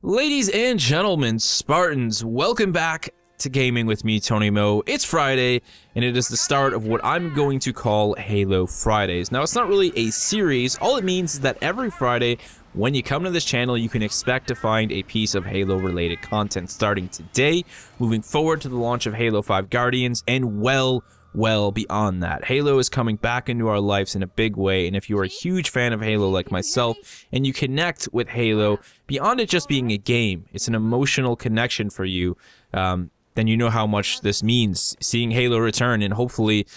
Ladies and gentlemen, Spartans, welcome back to Gaming with me, Tony Mo. It's Friday, and it is the start of what I'm going to call Halo Fridays. Now, it's not really a series. All it means is that every Friday, when you come to this channel, you can expect to find a piece of Halo-related content starting today, moving forward to the launch of Halo 5 Guardians, and well beyond that. Halo is coming back into our lives in a big way, and if you're a huge fan of Halo like myself, and you connect with Halo, beyond it just being a game, it's an emotional connection for you, then you know how much this means, seeing Halo return in hopefully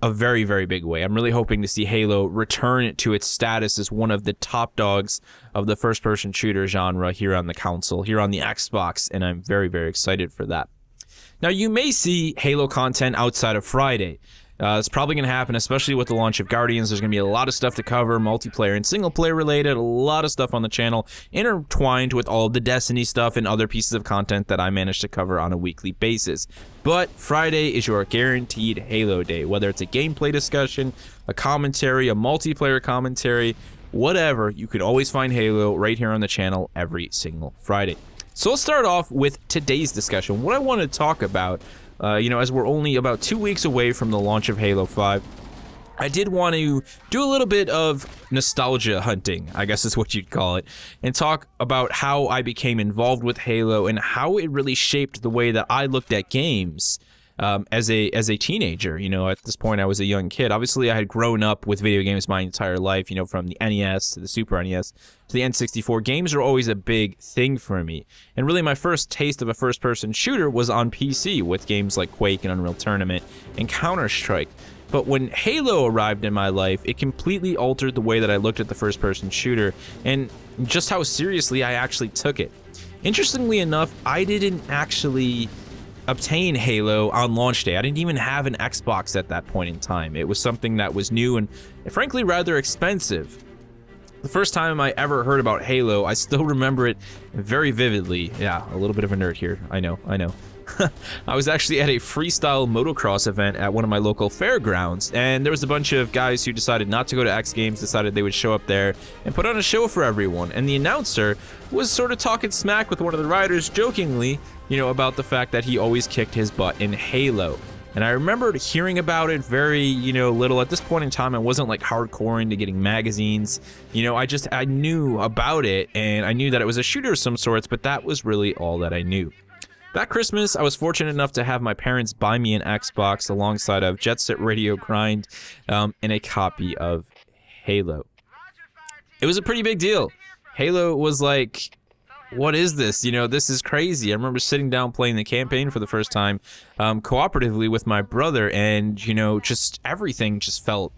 a very big way. I'm really hoping to see Halo return to its status as one of the top dogs of the first-person shooter genre here on the console, here on the Xbox, and I'm very excited for that. Now, you may see Halo content outside of Friday. It's probably going to happen, especially with the launch of Guardians. There's going to be a lot of stuff to cover, multiplayer and single-player related, a lot of stuff on the channel, intertwined with all of the Destiny stuff and other pieces of content that I manage to cover on a weekly basis. But Friday is your guaranteed Halo day, whether it's a gameplay discussion, a commentary, a multiplayer commentary, whatever, you can always find Halo right here on the channel every single Friday. So let's start off with today's discussion. What I want to talk about, you know, as we're only about 2 weeks away from the launch of Halo 5, I did want to do a little bit of nostalgia hunting, I guess is what you'd call it, and talk about how I became involved with Halo and how it really shaped the way that I looked at games as a teenager. You know, at this point I was a young kid. Obviously I had grown up with video games my entire life, you know, from the NES to the Super NES to the N64. Games are always a big thing for me. And really my first taste of a first-person shooter was on PC with games like Quake and Unreal Tournament and Counter-Strike. But when Halo arrived in my life, it completely altered the way that I looked at the first-person shooter and just how seriously I actually took it. Interestingly enough, I didn't actually obtain Halo on launch day. I didn't even have an Xbox at that point in time. It was something that was new and frankly rather expensive. The first time I ever heard about Halo, I still remember it very vividly. Yeah, a little bit of a nerd here. I know. I was actually at a freestyle motocross event at one of my local fairgrounds, and there was a bunch of guys who decided not to go to X Games, decided they would show up there and put on a show for everyone, and the announcer was sort of talking smack with one of the riders jokingly, you know, about the fact that he always kicked his butt in Halo. And I remembered hearing about it very, you know, little. At this point in time, I wasn't like hardcore into getting magazines. You know, I knew about it, and I knew that it was a shooter of some sorts, but that was really all that I knew. That Christmas, I was fortunate enough to have my parents buy me an Xbox alongside of Jet Set Radio Grind and a copy of Halo. It was a pretty big deal. Halo was like, what is this? You know, this is crazy. I remember sitting down playing the campaign for the first time cooperatively with my brother, and, you know, just everything just felt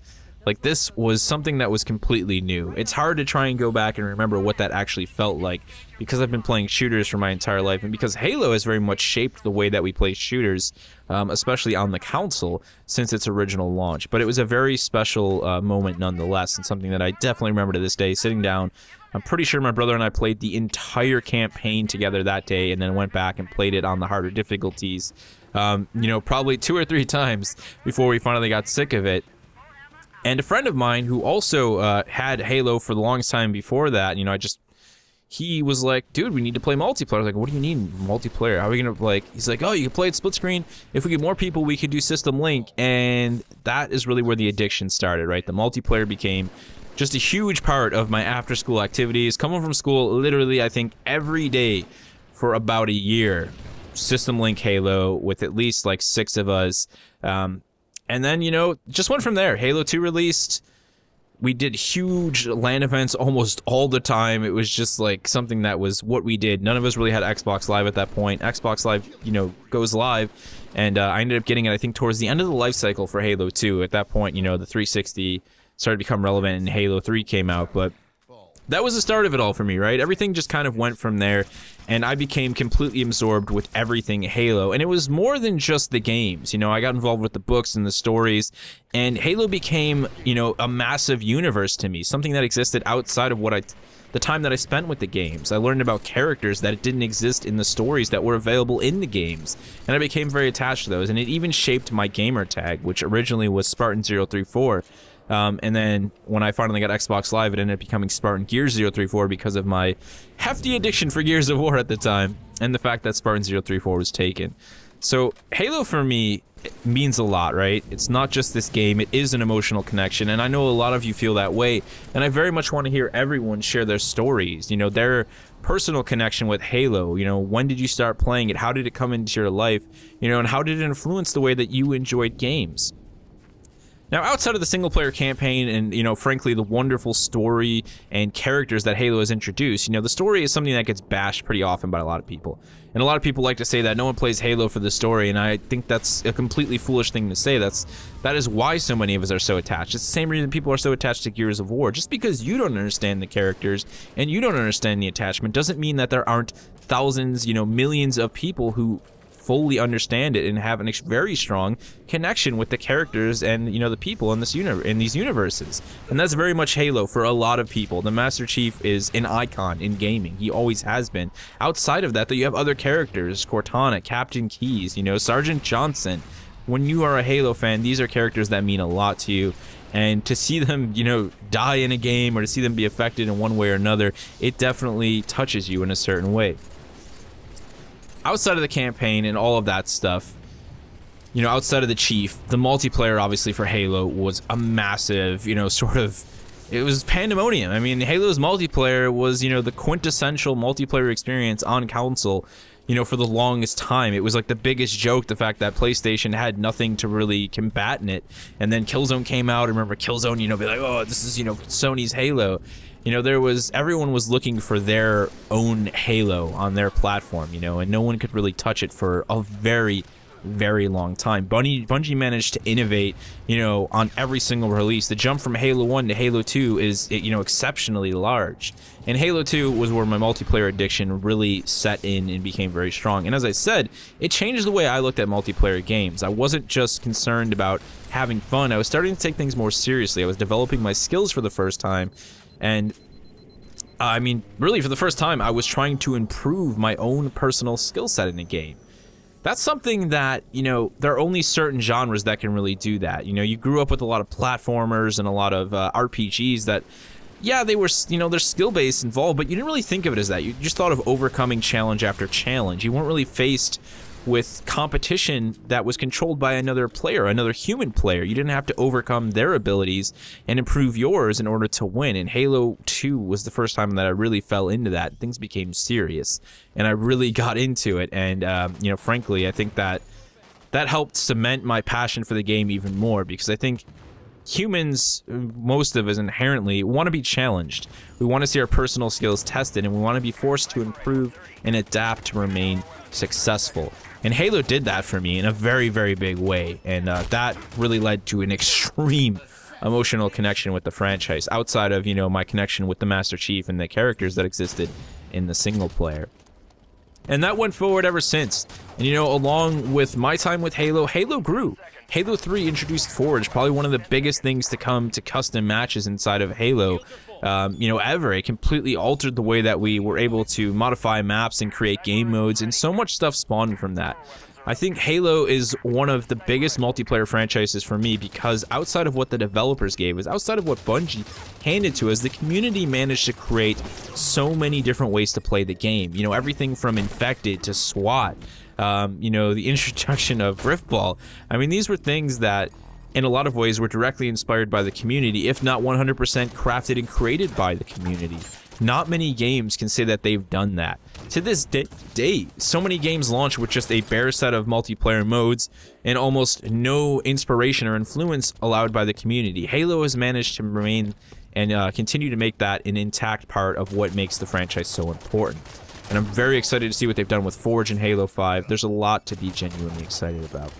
like this was something that was completely new. It's hard to try and go back and remember what that actually felt like because I've been playing shooters for my entire life, and because Halo has very much shaped the way that we play shooters, especially on the console, since its original launch. But it was a very special moment nonetheless, and something that I definitely remember to this day, sitting down. I'm pretty sure my brother and I played the entire campaign together that day, and then went back and played it on the harder difficulties, you know, probably 2 or 3 times before we finally got sick of it. And a friend of mine who also had Halo for the longest time before that, you know, he was like, dude, we need to play multiplayer. I was like, what do you need multiplayer? How are we gonna, like, he's like, oh, you can play it split screen. If we get more people, we could do System Link. And that is really where the addiction started, right? The multiplayer became just a huge part of my after school activities. Coming from school, literally, I think every day for about a year, System Link Halo with at least like 6 of us. And then, you know, just went from there. Halo 2 released. We did huge LAN events almost all the time. It was just like something that was what we did. None of us really had Xbox Live at that point. Xbox Live, you know, goes live. And I ended up getting it, I think, towards the end of the life cycle for Halo 2. At that point, you know, the 360 started to become relevant and Halo 3 came out. But that was the start of it all for me, right? Everything just kind of went from there, and I became completely absorbed with everything Halo. And it was more than just the games, you know, I got involved with the books and the stories, and Halo became, you know, a massive universe to me, something that existed outside of the time that I spent with the games. I learned about characters that didn't exist in the stories that were available in the games, and I became very attached to those, and it even shaped my gamer tag, which originally was Spartan034. And then when I finally got Xbox Live, it ended up becoming Spartan Gears 034 because of my hefty addiction for Gears of War at the time, and the fact that Spartan 034 was taken. So Halo for me means a lot, right? It's not just this game, it is an emotional connection, and I know a lot of you feel that way, and I very much want to hear everyone share their stories, you know, their personal connection with Halo. You know, when did you start playing it? How did it come into your life? You know, and how did it influence the way that you enjoyed games? Now, outside of the single-player campaign and, you know, frankly, the wonderful story and characters that Halo has introduced, you know, the story is something that gets bashed pretty often by a lot of people. And a lot of people like to say that no one plays Halo for the story, and I think that's a completely foolish thing to say. That is why so many of us are so attached. It's the same reason people are so attached to Gears of War. Just because you don't understand the characters and you don't understand the attachment doesn't mean that there aren't thousands, you know, millions of people who fully understand it and have a very strong connection with the characters and, you know, the people in this in these universes. And that's very much Halo for a lot of people. The Master Chief is an icon in gaming. He always has been. Outside of that, though, you have other characters, Cortana, Captain Keyes, you know, Sergeant Johnson. When you are a Halo fan, these are characters that mean a lot to you. And to see them, you know, die in a game or to see them be affected in one way or another, it definitely touches you in a certain way. Outside of the campaign and all of that stuff, you know, outside of the Chief, the multiplayer obviously for Halo was a massive, you know, sort of, it was pandemonium. I mean, Halo's multiplayer was, you know, the quintessential multiplayer experience on console, you know, for the longest time. It was like the biggest joke, the fact that PlayStation had nothing to really combat in it. And then Killzone came out. I remember Killzone, you know, be like, oh, this is, you know, Sony's Halo. You know, everyone was looking for their own Halo on their platform, you know, and no one could really touch it for a very, very long time. Bungie managed to innovate, you know, on every single release. The jump from Halo 1 to Halo 2 is, you know, exceptionally large. And Halo 2 was where my multiplayer addiction really set in and became very strong. And as I said, it changed the way I looked at multiplayer games. I wasn't just concerned about having fun. I was starting to take things more seriously. I was developing my skills for the first time. And I mean, really, for the first time, I was trying to improve my own personal skill set in a game. That's something that, you know, there are only certain genres that can really do that. You know, you grew up with a lot of platformers and a lot of RPGs that, yeah, they were, you know, there's skill-based involved, but you didn't really think of it as that. You just thought of overcoming challenge after challenge. You weren't really faced with competition that was controlled by another player, another human player. You didn't have to overcome their abilities and improve yours in order to win. And Halo 2 was the first time that I really fell into that. Things became serious, and I really got into it. And, you know, frankly, I think that helped cement my passion for the game even more, because I think humans, most of us inherently, want to be challenged. We want to see our personal skills tested, and we want to be forced to improve and adapt to remain successful. And Halo did that for me in a very, very big way, and that really led to an extreme emotional connection with the franchise, outside of, you know, my connection with the Master Chief and the characters that existed in the single player. And that went forward ever since. And, you know, along with my time with Halo, Halo grew. Halo 3 introduced Forge, probably one of the biggest things to come to custom matches inside of Halo, you know, ever. It completely altered the way that we were able to modify maps and create game modes, and so much stuff spawned from that. I think Halo is one of the biggest multiplayer franchises for me, because outside of what the developers gave us, outside of what Bungie handed to us, the community managed to create so many different ways to play the game. You know, everything from Infected to SWAT, you know, the introduction of Riftball. I mean, these were things that, in a lot of ways, were directly inspired by the community, if not 100% crafted and created by the community. Not many games can say that they've done that. To this day, so many games launch with just a bare set of multiplayer modes and almost no inspiration or influence allowed by the community. Halo has managed to remain and continue to make that an intact part of what makes the franchise so important. And I'm very excited to see what they've done with Forge and Halo 5. There's a lot to be genuinely excited about.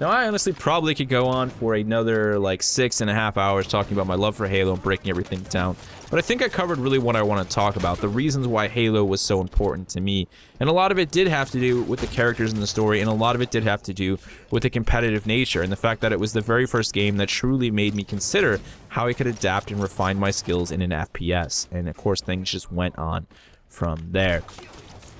Now, I honestly probably could go on for another, like, 6.5 hours talking about my love for Halo and breaking everything down. But I think I covered really what I want to talk about, the reasons why Halo was so important to me. And a lot of it did have to do with the characters in the story, and a lot of it did have to do with the competitive nature, and the fact that it was the very first game that truly made me consider how I could adapt and refine my skills in an FPS. And, of course, things just went on from there.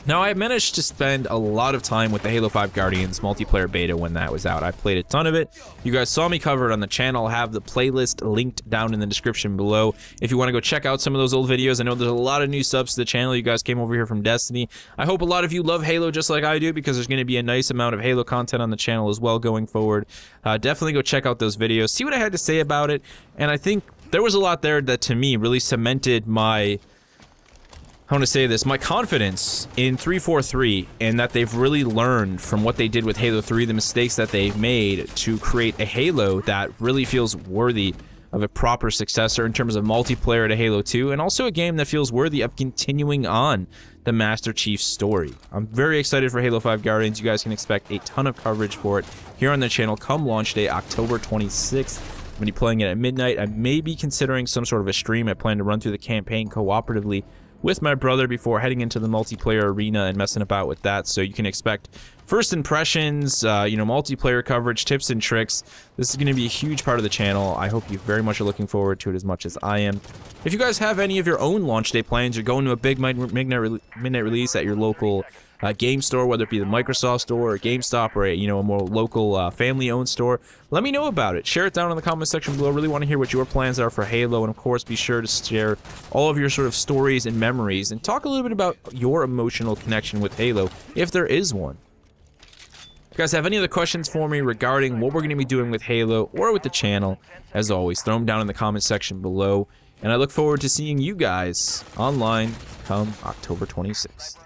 Now, I managed to spend a lot of time with the Halo 5 Guardians multiplayer beta when that was out. I played a ton of it. You guys saw me cover it on the channel. I'll have the playlist linked down in the description below if you want to go check out some of those old videos. I know there's a lot of new subs to the channel. You guys came over here from Destiny. I hope a lot of you love Halo just like I do, because there's going to be a nice amount of Halo content on the channel as well going forward. Definitely go check out those videos, see what I had to say about it, and I think there was a lot there that, to me, really cemented my... I want to say this, my confidence in 343, and that they've really learned from what they did with Halo 3, the mistakes that they've made to create a Halo that really feels worthy of a proper successor in terms of multiplayer to Halo 2, and also a game that feels worthy of continuing on the Master Chief story. I'm very excited for Halo 5 Guardians. You guys can expect a ton of coverage for it here on the channel come launch day, October 26th. I'm going to be playing it at midnight. I may be considering some sort of a stream. I plan to run through the campaign cooperatively with my brother before heading into the multiplayer arena and messing about with that. So you can expect first impressions, you know, multiplayer coverage, tips and tricks. This is going to be a huge part of the channel. I hope you very much are looking forward to it as much as I am. If you guys have any of your own launch day plans, you're going to a big midnight release at your local game store, whether it be the Microsoft store or GameStop or a more local family-owned store, let me know about it. Share it down in the comment section below. I really want to hear what your plans are for Halo, and of course be sure to share all of your sort of stories and memories, and talk a little bit about your emotional connection with Halo, if there is one. If you guys have any other questions for me regarding what we're going to be doing with Halo or with the channel, as always, throw them down in the comment section below, and I look forward to seeing you guys online come October 26th.